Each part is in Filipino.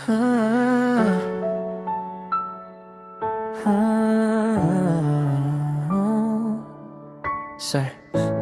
Ah, Sir,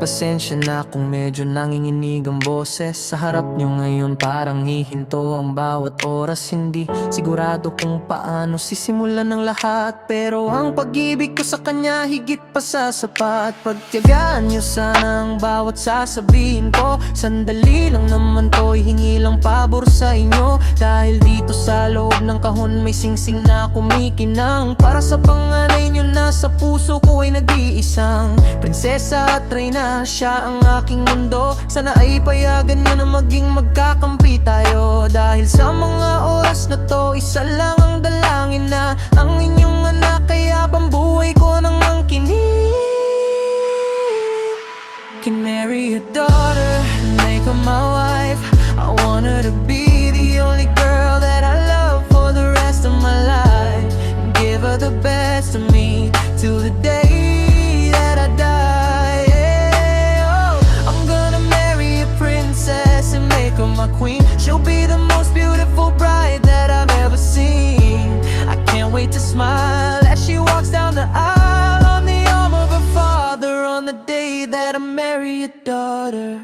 pasensya na kung medyo nanginginig ang boses. Sa harap niyo ngayon parang hihinto ang bawat oras. Hindi sigurado kung paano sisimulan ng lahat, pero ang pag-ibig ko sa kanya higit pa sa sapat. Pagtiyagaan niyo sana ang bawat sasabihin ko. Sandali lang naman to, hingi lang pabor sa inyo. Dahil dito sa loob ng kahon may singsing na kumikinang. Para sa panganay niyo na sa puso ko ay nag-iisang prinsesa at reyna, siya ang aking mundo. Sana ay payagan niyo na maging magkakampi tayo. Dahil sa mga oras na to, isa lang ang dalangin na ang inyong anak. Kaya pambuhay ko nang mangkinig. Can marry a daughter and make her my wife. I want her to be the only girl that I love for the rest of my life. And give her the best of me till the day that I die. Yeah, oh, I'm gonna marry a princess and make her my queen. She'll be the most beautiful bride that I've ever seen. I can't wait to smile as she walks down the aisle on the arm of her father on the day that I marry a daughter.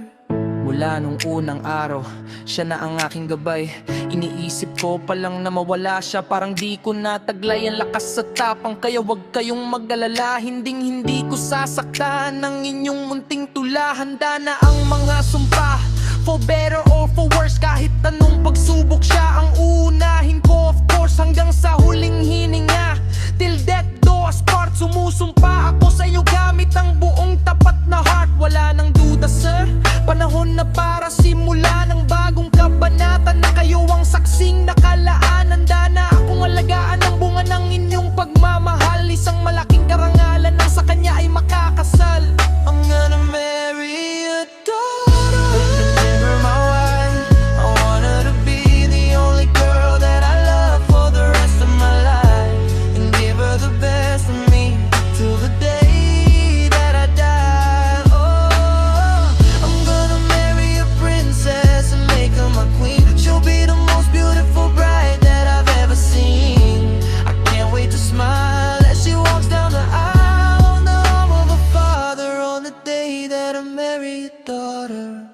Mula nung unang araw, siya na ang aking gabay. Iniisip ko pa lang na mawala siya, parang di ko nataglay ang lakas at tapang. Kaya wag kayong mag-alala, hindi ko sasaktan ng inyong munting tula. Handa na ang mga sumpa, for better or for worse. Kahit anong pagsubok siya ang uunahin ko, of course, hanggang sa huling hininga. Till death do us part, sumusumpa ako sa iyo gamit ang buong tapat na heart. Wala nang duda sir, panahon na para simula ng bagong kabanata. Na kayo ang saksing nakalaan. Handa na akong alagaan ang bunga ng inyong pagmamahal. Isang malaking karangalan na sa kanya ay makakasal. I'm gonna marry a daughter and make her my wife. I want her to be the only girl that I love for the rest of my life. And give her the best of me till the day that I die. Oh, I'm gonna marry a princess and make her my queen. She'll be the most beautiful bride that I've ever seen. I can't wait to smile as she walks down the aisle on the arm of her father on the day that I marry a daughter.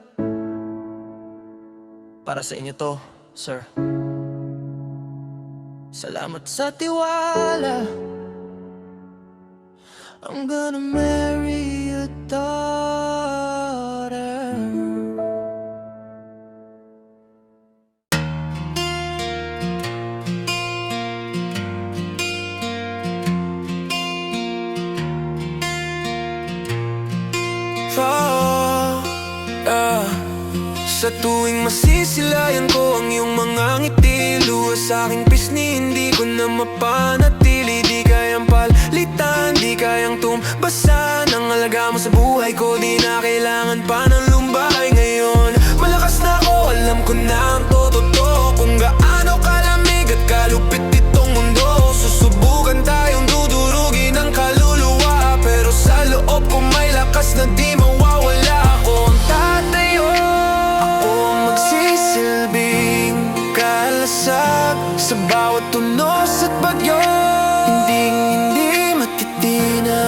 Para sa inyo to, sir. Salamat sa tiwala. I'm gonna marry a daughter. Sa tuwing masisilayan ko ang iyong mga ngiti, luwas sa aking pisngi, hindi ko na mapanatili. Di kayang palitan, di kayang tumbasan ang alaga mo sa buhay ko. Di na kailangan pa ng lumbay ngayon. Malakas na ako, alam ko na ang totoo, kung gaano kalamig at kalupit itong mundo. Susubukan tayong dudurugin ang kaluluwa, pero sa loob ko may lakas na di mawawala. Ako ang tatayo, magsisilbing kalasag sa bawat tunos at bagyo. Hindi matitinag.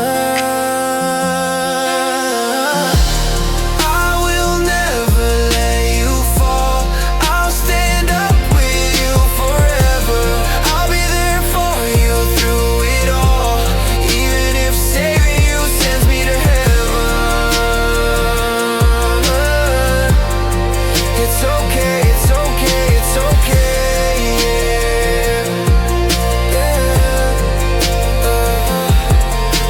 I will never let you fall. I'll stand up with you forever. I'll be there for you through it all, even if saving you sends me to heaven. It's okay, it's okay, it's okay, yeah, yeah.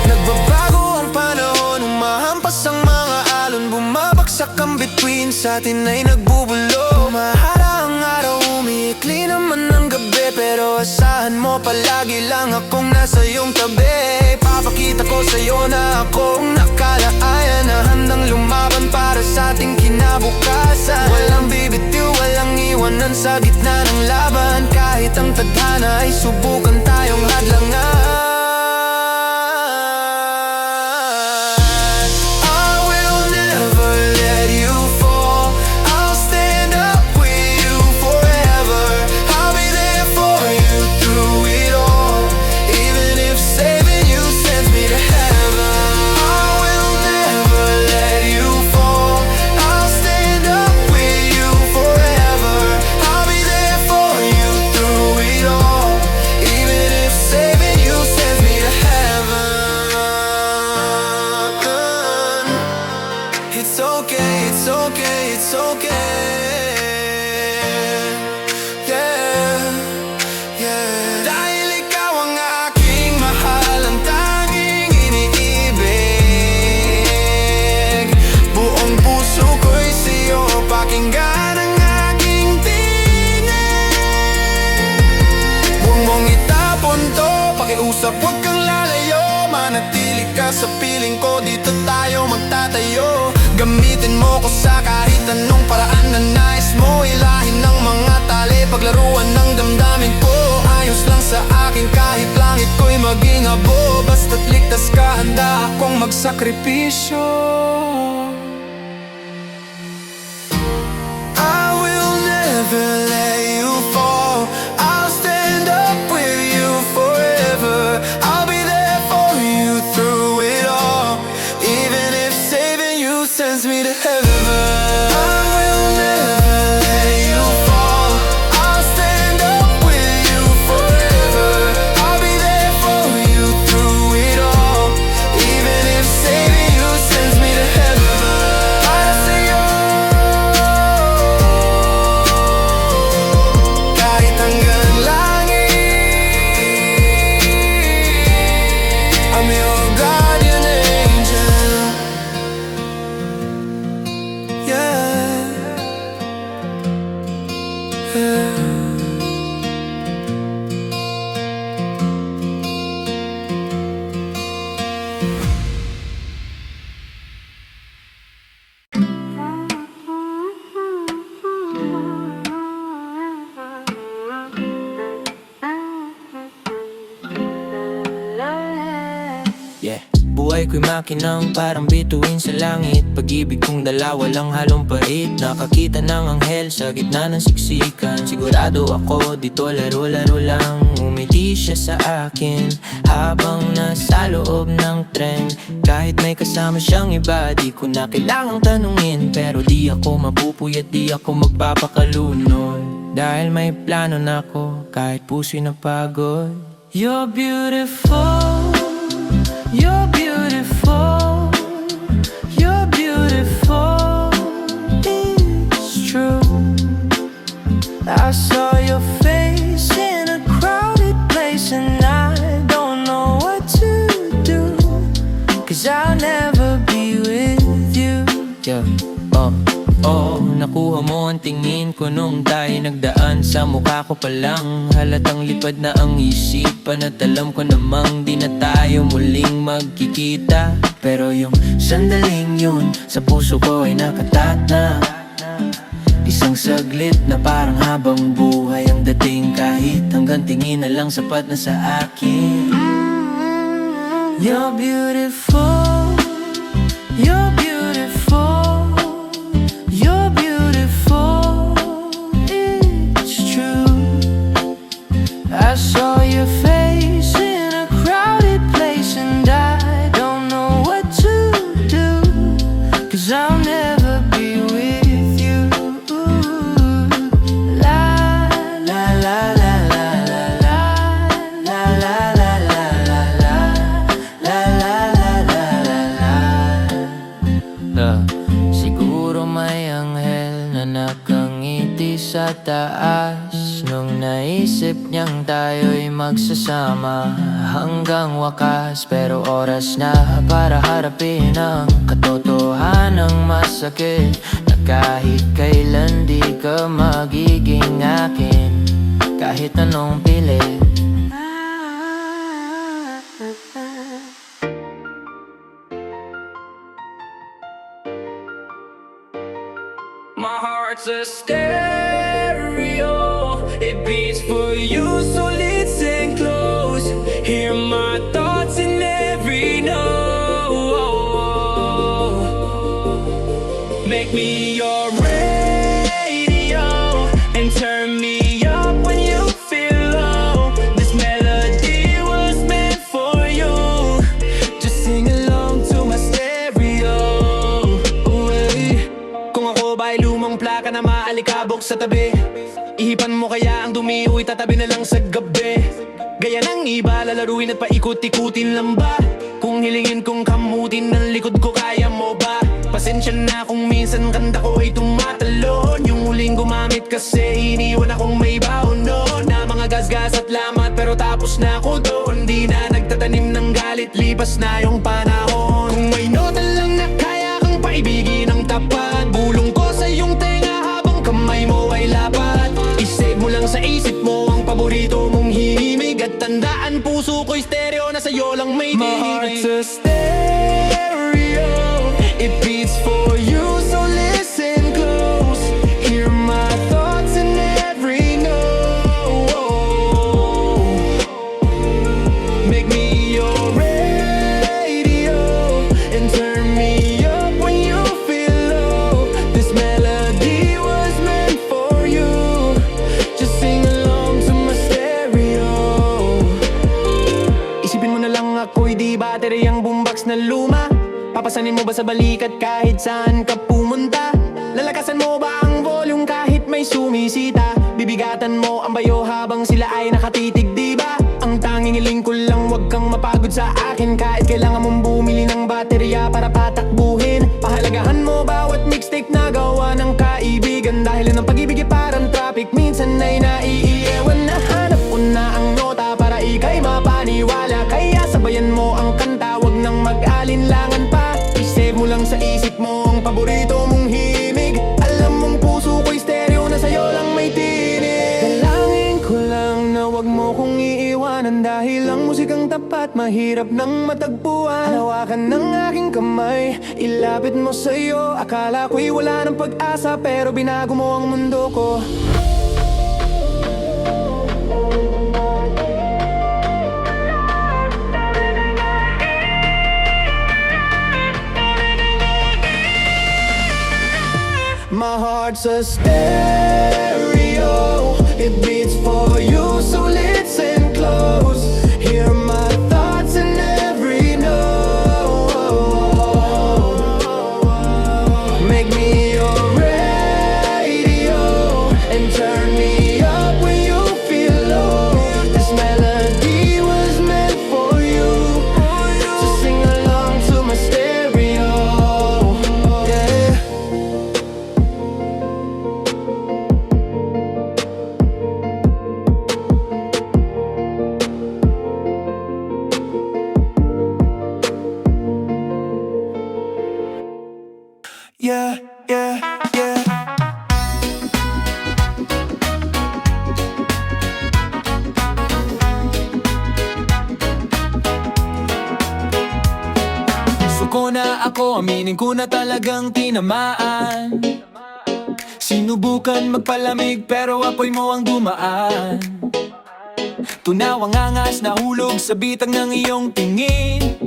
Nagbabago ang panahon, humahampas ang mga alon, bumabagsak ang bituin, sa atin ay nagbubulong. Mahaba ang araw, umiikli naman ang gabi, pero asahan mo palagi lang akong nasa iyong tabi. Papakita ko sa'yo na akong nakalaayan, na handang lumaban para sa ating kinabukasan. Walang bibitiw, walang iwanan sa gitna ng laban. Kahit ang tadhana ay subukan tayong hadlangan. I will never let you fall. I'll stand up with you forever. I'll be there It's okay, it's okay, it's okay. Yeah, yeah. Dahil ikaw ang aking mahal, ang tanging iniibig. Buong puso ko'y sa'yo, pakinggan ang aking tinig. Huwag mong itapon to, pakiusap, huwag kang lalayo. Manatili ka sa piling ko, dito tayo magtatayo. Gamitin mo ko sa kahit anong paraan na nais mo. Ilahin ng mga tali, paglaruan ng damdamin ko. Ayos lang sa akin kahit langit ko'y maging abo. Basta't ligtas ka, handa akong magsakripisyo. I will never let you fall. I'll stand up with you forever. I'll be there for you through it all, even if saving you sends me to heaven. I will never let you fall. I'll stand up with you forever. I'll be there for you through it all, even if saving you sends me to heaven. Para sa'yo, kahit hanggang langit, I'm your guardian angel. Yeah, yeah. Yeah. Buhay ko'y makinang parang bituin sa langit. Pag-ibig kong dala walang halong pait. Nakakita ng anghel sa gitna ng siksikan. Sigurado ako dito laro-laro lang. Umiti siya sa akin habang nasa loob ng tren. Kahit may kasama siyang iba, di ko na kailangang tanungin. Pero di ako mapupuyat, di ako magpapakalunod. Dahil may plano na ako kahit puso'y napagod. You're beautiful, you're beautiful, you're beautiful, it's true. I saw your face in a crowded place and I don't know what to do, 'cause I'll never be with you. Yeah, nakuha mo ang tingin ko nung tayo nagdaan. Sa mukha ko pa lang halatang lipad na ang isipan. At alam ko namang di na tayo muling magkikita. Pero yung sandaling yun sa puso ko ay nakatatna. Isang saglit na parang habang buhay ang dating. Kahit hanggang tingin na lang sapat na sa akin. You're beautiful, you're beautiful, you're beautiful, it's true. I saw your face in a crowded place and I don't know what to do, 'cause I'll never be with you. La la la la la la la la la la la la la la la la la. Siguro may anghel na nakangiti sa taas nung naisip niyang tayo'y magsasama hanggang wakas. Pero oras na para harapin ang katotohanang masakit, na kahit kailan di ka magiging akin, kahit anong pilit. My heart's a stereo, it beats for you, so listen close. Hear my thoughts in every note. Make me your radio and turn me up when you feel low. This melody was meant for you. Just sing along to my stereo. Kung ako ba'y lumang plaka na maalikabok sa tabi, ihipan mo kaya ang dumi o itatabi na lang sa gabi. Gaya ng iba, lalaruin at paikot-ikutin lang ba? Kung hilingin kong kamutin ng likod ko, kaya mo ba? Pasensya na kung minsan kanta ko ay tumatalon. Yung huling gumamit kasi iniwan akong may baon noon na mga gasgas at lamat, pero tapos na ako doon. Di na nagtatanim ng galit, lipas na yung panahon. Kung may nota lang na kaya kang paibigin ng tapat, bulong ko sa iyong tenga habang kamay mo ay lapat. I-save mo lang sa isip mo ang paborito mong himig, at tandaan puso ko'y stereo na sa'yo lang may My dinig. heart's a stereo, it beats for you, so listen close. Hear my thoughts in every note. Make me your radio and turn me up when you feel low. This melody was meant for you. Just sing along to my stereo. Isipin mo na lang ako'y di battery ang boombox na luma. Papasanin mo ba sa balikat kahit saan ka pumunta? Lalakasan mo ba ang volume kahit may sumisita? Bibigatan mo ang bayo habang sila ay nakatitig, di ba? Ang tanging hiling ko lang, wag kang mapagod sa akin. Kahit kailangan mong bumili ng baterya para patakbuhin. Pahalagahan mo bawat mixtape na gawa ng kaibigan. Dahil ang pag-ibig ay parang traffic, minsan ay naiiwan. Nahanap ko na ang nota para ika'y mapaniwala. Kaya sabayan mo ang kanta, wag nang mag-alinlangan pa. I-save mo lang sa isip mo ang paborito mong himig. Alam mong puso ko'y stereo na sa'yo lang may tinig. Dalangin ko lang na wag mo kong iiwanan, dahil ang musikang tapat mahirap nang matagpuan. Hawakan ng aking kamay, ilapit mo sa'yo. Akala ko'y wala ng pag-asa, pero binago mo ang mundo ko. My heart's a stereo, it beats for you, so listen close. Hear my thoughts in every note. Make me your radio and turn me up when you feel low. This melody was meant for you, so sing along to my stereo. Yeah. Yeah, yeah, yeah. Suko na ako, aminin ko na talagang tinamaan. Sinubukan magpalamig pero apoy mo ang dumaan. Tunawang angas na hulog sa bitag ng iyong tingin.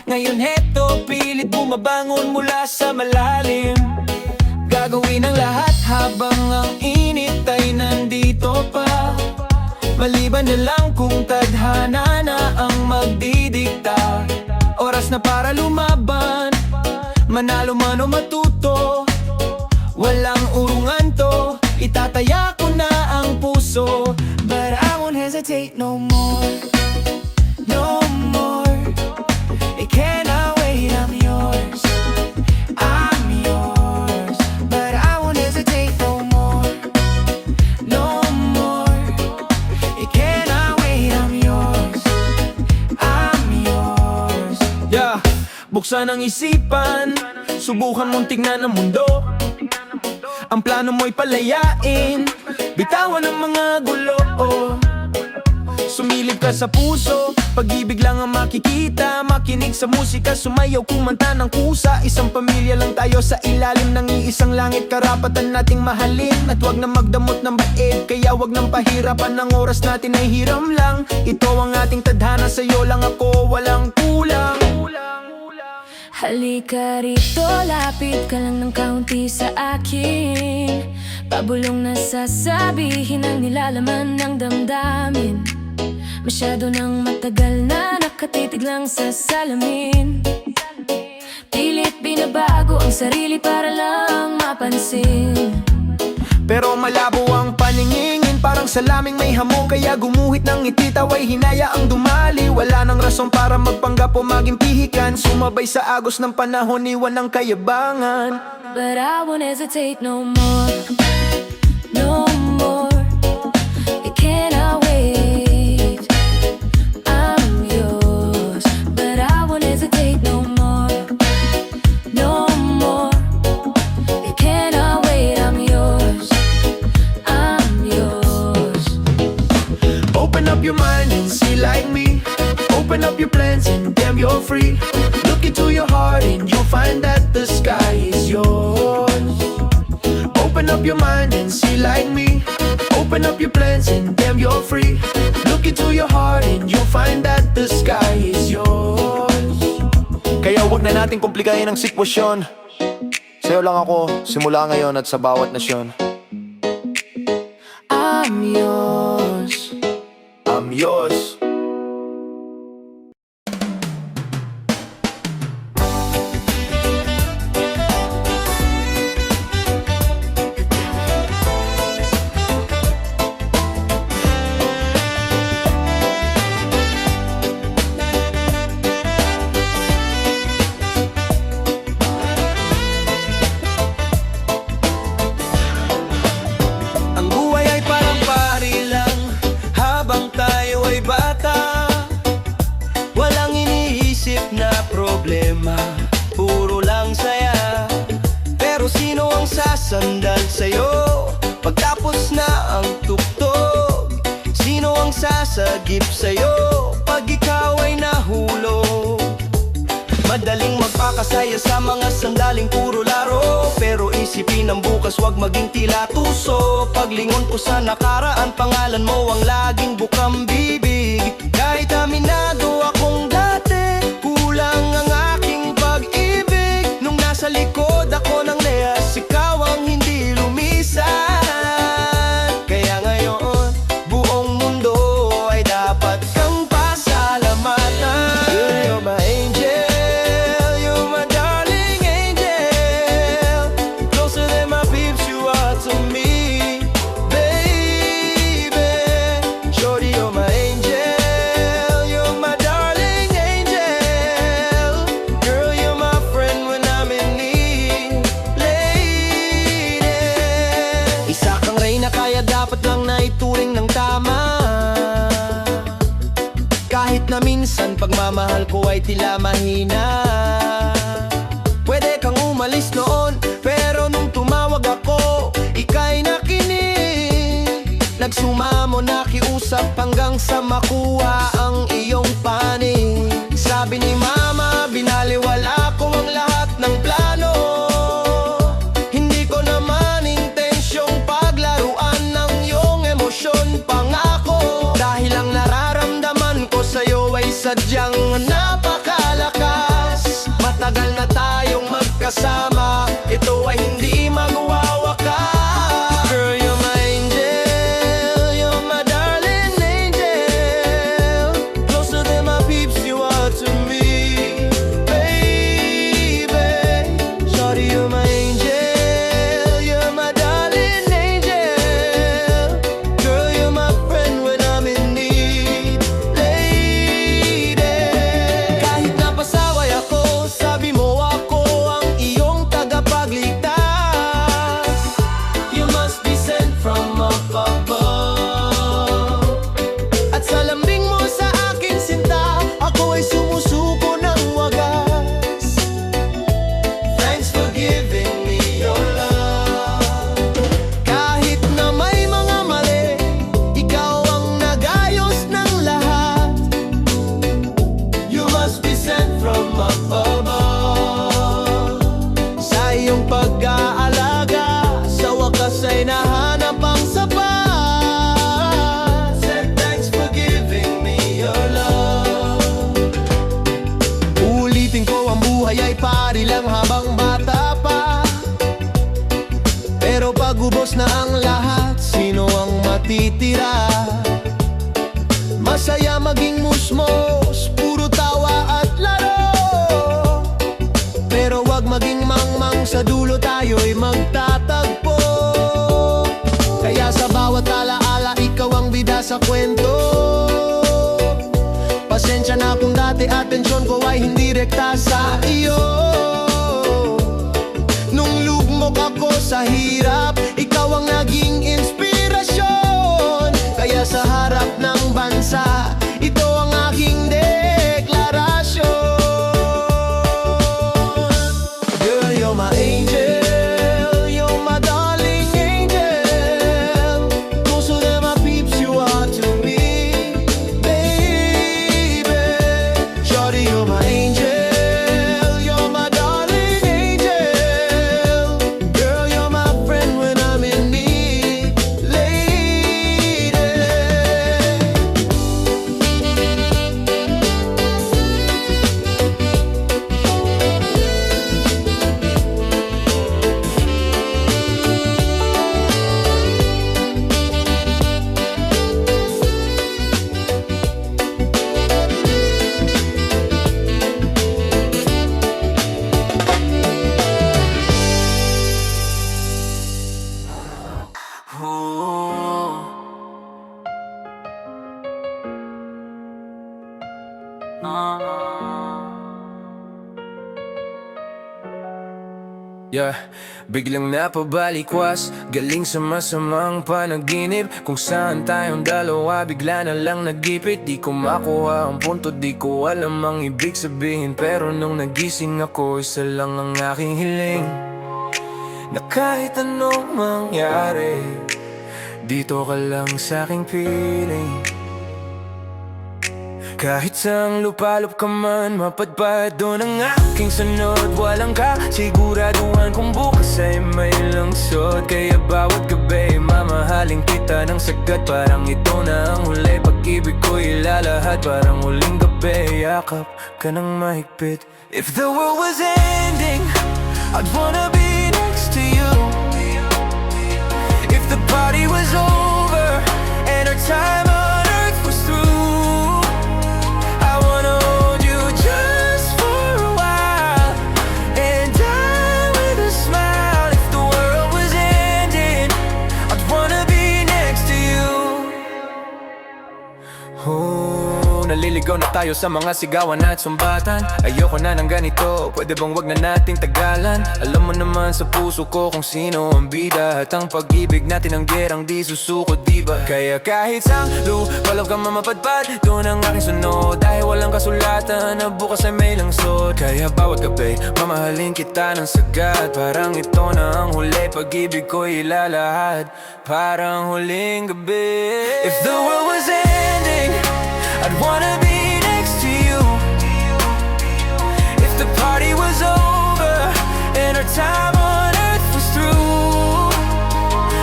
Ngayon heto, pilit bumabangon mula sa malalim. Gagawin ang lahat habang ang init ay nandito pa. Maliban na lang kung tadhana na ang magdidikta. Oras na para lumaban, manalo man o matuto. Walang urungan to, itataya ko na ang puso. But I won't hesitate no more, no more. It cannot wait, I'm yours, I'm yours. But I won't hesitate no more, no more. It cannot wait, I'm yours, I'm yours. Yeah, buksan ang isipan, subukan mong tingnan ang mundo. Ang plano mo'y palayain, bitawan ang mga gulo. Sumilip ka sa puso, pag-ibig lang ang makikita. Makinig sa musika, sumayaw, kumanta ng kusa. Isang pamilya lang tayo sa ilalim ng iisang langit. Karapatan nating mahalin at wag na magdamot ng bait. Kaya wag nang pahirapan, ng oras natin ay hiram lang. Ito ang ating tadhana, sa'yo lang ako, walang kulang. Halika rito, lapit ka lang ng kaunti sa akin. Pabulong na sasabihin ang nilalaman ng damdamin. Masyado nang matagal na nakatitig lang sa salamin. Pilit binabago ang sarili para lang mapansin. Pero malabo ang paningin, parang salaming may hamon. Kaya gumuhit ng ngiti, tawa'y hinaya ang dumali. Wala nang rason para magpanggap o maging pihikan. Sumabay sa agos ng panahon, iwan ng kayabangan. But I won't hesitate no more, no more. It cannot wait. I'm yours, but I won't hesitate no more, no more. It cannot wait. I'm yours, I'm yours. Open up your mind and see like me. Open up your plans and damn you're free. Look into your heart and you'll find that the sky is yours. Open up your mind and see like me. Open up your plans and damn you're free. Look into your heart and you'll find that the sky is yours. Kaya wag na nating komplikahin ang sitwasyon. Sa'yo lang ako, simula ngayon at sa bawat nasyon. I'm yours. I'm yours. Ang buhay ay parang pari lang habang tayo ay bata. Walang iniisip na problema, puro lang saya. Pero sino ang sasandal sa'yo pagtapos na ang tuktok? Sino ang sasagip sa'yo pag ikaw ay nahulog? Madaling magpakasaya sa mga sandaling puro laro, pero isipin ang bukas, wag maging tila tuso. Paglingon ko sa nakaraan, pangalan mo ang laging bukang bibig. Kahit aminado akong dati, kulang ang aking pag-ibig. Nung nasa likod ako ng lehas, ikaw ang hindi lumisan. Kaya ngayon, buong mundo ay dapat kang pasalamatan. Girl, you're my angel. Kaya dapat lang na ituring ng tama. Kahit na minsan pagmamahal ko ay tila mahina. Pwede kang umalis noon, pero nung tumawag ako, ika'y nakinig. Nagsumamo, nakiusap hanggang sa makuha ang iyong panig. Sabi ni mama, binaliwala ko ang lahat ng plano. Hindi ko naman intensyong paglaruan ng iyong emosyon. Pangako, dahil ang nararamdaman ko sa'yo ay sadyang napakalakas. Matagal na tayong magkasama, ito ay hindi magwawakas. Girl, you're my angel, you're my darling angel. Closer than my peeps you are to me, baby. Shawty, you're my angel, you're my darling angel. Girl, you're my friend when I'm in need, lady. Kahit napasaway ako, sabi mo ako ang iyong tagapagligtas. You must be sent from up above. At sa lambing mo sa aking sinta, ako ay sumusuko ng wagas. Thanks for giving me your love. Kahit na may mga mali, ikaw ang nagayos ng lahat. You must be sent from up above. Sa iyong pag-aalaga, sa wakas ay nahanap ang sapat. Said thanks for giving me your love. Ulitin ko, ang buhay ay pari lang habang bata pa. Pero pag ubos na ang lahat, sino ang matitira? Masaya maging musmos, puro tawa at laro. Pero wag maging mangmang, sa dulo tayo'y magtatagpo. kwento. Pasensya na kung dati atensyon ko ay hindi rekta sa iyo. Nung lugmok ako sa hirap, ikaw ang naging inspirasyon. Kaya sa harap ng bansa, ito ang aking deklarasyon. Girl, you're my angel, you're my darling angel. Closer than my peeps you are to me, baby. Shawty, you're my angel, you're my darling angel. Girl, you're my friend when I'm in need, lady. Yeah, biglang napabalikwas, galing sa masamang panaginip, kung saan tayong dalawa bigla na lang nagipit. Di ko makuha ang punto, di ko alam ang ibig sabihin, pero nung nagising ako, isa lang ang aking hiling, na kahit anong mangyari, dito ka lang sa aking piling. Kahit saang lupalop ka man, mapadpad doon ang aking sunod. Walang kasiguraduhan kung bukas ay may langsod. Kaya bawat gabi, mamahaling kita ng sagat. Parang ito na ang huli, pag-ibig ko ilalahad. Parang huling gabi, yakap ka ng mahigpit. If the world was ending, I'd wanna be next to you. If the party was over, and our time on earth was through, naliligaw na tayo sa mga sigawan at sumbatan. Ayoko na ng ganito, pwede bang wag na nating tagalan? Alam mo naman sa puso ko kung sino ang bida, at ang pag-ibig natin ang gerang di susuko, diba? Kaya kahit sang lupalop ka mamapadpad, doon ang aking sunod. Dahil walang kasulatan na bukas ay may langsod. Kaya bawat gabi, mamahalin kita ng sagat. Parang ito na ang huli, pag-ibig ko ilalahad. Parang huling gabi. If the world was ending, I'd wanna be next to you. If the party was over, and our time on earth was through,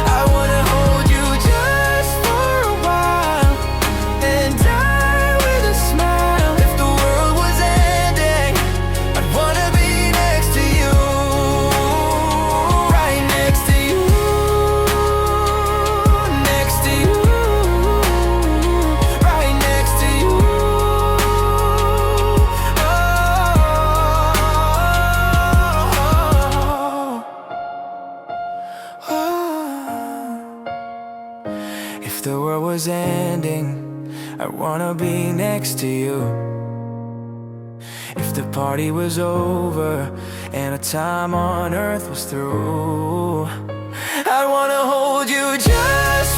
I wanna hold you just for a while, and die with a smile. If the world was ending, I'd wanna be next to you. Right next to you. Next to you. Right next to you. If the world was ending, I wanna be next to you. If the party was over, and our time on earth was through, I wanna hold you just